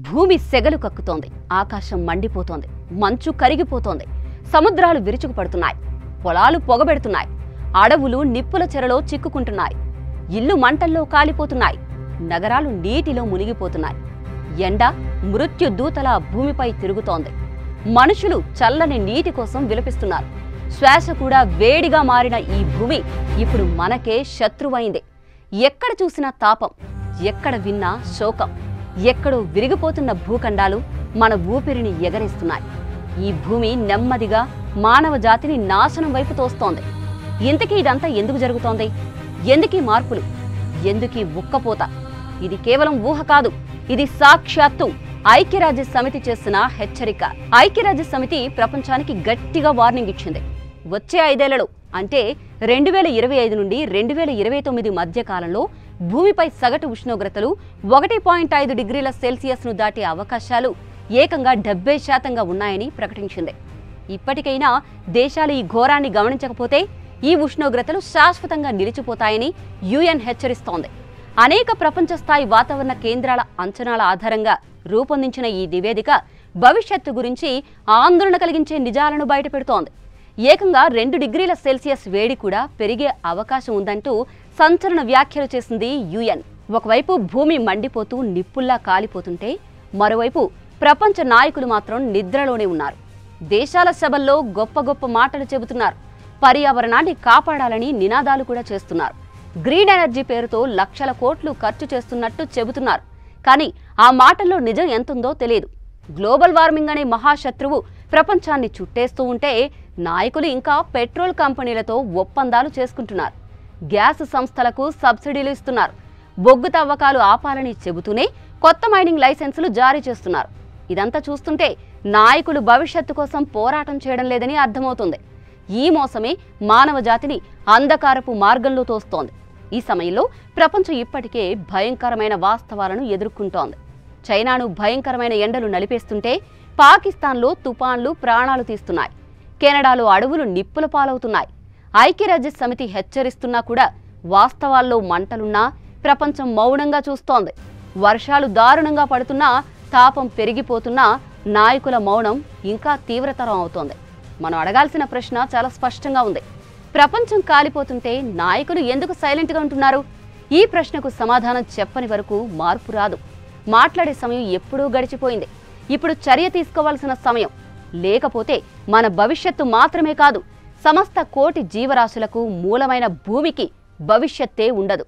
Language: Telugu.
భూమి సెగలు కక్కుతోంది, ఆకాశం మండిపోతోంది, మంచు కరిగిపోతోంది, సముద్రాలు విరుచుకుపడుతున్నాయి, పొలాలు పొగబెడుతున్నాయి, అడవులు నిప్పుల చెరలో చిక్కుకుంటున్నాయి, ఇల్లు మంటల్లో కాలిపోతున్నాయి, నగరాలు నీటిలో మునిగిపోతున్నాయి. ఎండ మృత్యు దూతలా భూమిపై తిరుగుతోంది. మనుషులు చల్లని నీటి కోసం విలపిస్తున్నారు. శ్వాస కూడా వేడిగా మారిన ఈ భూమి ఇప్పుడు మనకే శత్రువైంది. ఎక్కడ చూసినా తాపం, ఎక్కడ విన్నా శోకం, ఎక్కడో విరిగిపోతున్న భూఖండాలు మన ఊపిరిని ఎగరేస్తున్నాయి. ఈ భూమి నెమ్మదిగా మానవ జాతిని నాశనం వైపు తోస్తోంది. ఇంతకీ ఇదంతా ఎందుకు జరుగుతోంది? ఎందుకీ మార్పులు? ఎందుకీ ఉక్కపోత? ఇది కేవలం ఊహ కాదు, ఇది సాక్షాత్తు ఐక్యరాజ్య సమితి చేసిన హెచ్చరిక. ఐక్యరాజ్య సమితి ప్రపంచానికి గట్టిగా వార్నింగ్ ఇచ్చింది. వచ్చే 5 ఏళ్లలో అంటే 2025 నుండి 2029 మధ్య కాలంలో భూమిపై సగటు ఉష్ణోగ్రతలు 1.5 డిగ్రీల సెల్సియస్ను దాటే అవకాశాలు ఏకంగా 70% ఉన్నాయని ప్రకటించింది. ఇప్పటికైనా దేశాలు ఈ ఘోరాన్ని గమనించకపోతే ఈ ఉష్ణోగ్రతలు శాశ్వతంగా నిలిచిపోతాయని యుఎన్ హెచ్చరిస్తోంది. అనేక ప్రపంచ స్థాయి వాతావరణ కేంద్రాల అంచనాల ఆధారంగా రూపొందించిన ఈ నివేదిక భవిష్యత్తు గురించి ఆందోళన కలిగించే నిజాలను బయటపెడుతోంది. ఏకంగా 2 డిగ్రీల సెల్సియస్ వేడి కూడా పెరిగే అవకాశం ఉందంటూ సంచలన వ్యాఖ్యలు చేసింది యుఎన్. ఒకవైపు భూమి మండిపోతూ నిప్పుల్లా కాలిపోతుంటే మరోవైపు ప్రపంచ నాయకులు మాత్రం నిద్రలోనే ఉన్నారు. దేశాల సభల్లో గొప్ప గొప్ప మాటలు చెబుతున్నారు. పర్యావరణాన్ని కాపాడాలని నినాదాలు కూడా చేస్తున్నారు. గ్రీన్ ఎనర్జీ పేరుతో లక్షల కోట్లు ఖర్చు చేస్తున్నట్టు చెబుతున్నారు. కానీ ఆ మాటల్లో నిజం ఎంతుందో తెలియదు. గ్లోబల్ వార్మింగ్ అనే మహాశత్రువు ప్రపంచాన్ని చుట్టేస్తూ ఉంటే నాయకులు ఇంకా పెట్రోల్ కంపెనీలతో ఒప్పందాలు చేసుకుంటున్నారు. గ్యాస్ సంస్థలకు సబ్సిడీలు ఇస్తున్నారు. బొగ్గు తవ్వకాలు ఆపాలని చెబుతూనే కొత్త మైనింగ్ లైసెన్సులు జారీ చేస్తున్నారు. ఇదంతా చూస్తుంటే నాయకులు భవిష్యత్తు కోసం పోరాటం చేయడం లేదని అర్థమవుతుంది. ఈ మోసమే మానవ జాతిని అంధకారపు మార్గంలో తోస్తోంది. ఈ సమయంలో ప్రపంచం ఇప్పటికే భయంకరమైన వాస్తవాలను ఎదుర్కొంటోంది. చైనాను భయంకరమైన ఎండలు నలిపేస్తుంటే పాకిస్తాన్లో తుపాన్లు ప్రాణాలు తీస్తున్నాయి. కెనడాలో అడవులు నిప్పుల పాలవుతున్నాయి. ఐక్యరాజ్య సమితి హెచ్చరిస్తున్నా కూడా వాస్తవాల్లో మంటలున్నా ప్రపంచం మౌనంగా చూస్తోంది. వర్షాలు దారుణంగా పడుతున్నా, తాపం పెరిగిపోతున్నా నాయకుల మౌనం ఇంకా తీవ్రతరం అవుతోంది. మనం అడగాల్సిన ప్రశ్న చాలా స్పష్టంగా ఉంది. ప్రపంచం కాలిపోతుంటే నాయకులు ఎందుకు సైలెంట్గా ఉంటున్నారు? ఈ ప్రశ్నకు సమాధానం చెప్పని వరకు మార్పు రాదు. మాట్లాడే సమయం ఎప్పుడూ గడిచిపోయింది. ఇప్పుడు చర్య తీసుకోవాల్సిన సమయం. లేకపోతే మన భవిష్యత్తు మాత్రమే కాదు, సమస్త కోటి జీవరాశులకు మూలమైన భూమికి భవిష్యత్తే ఉండదు.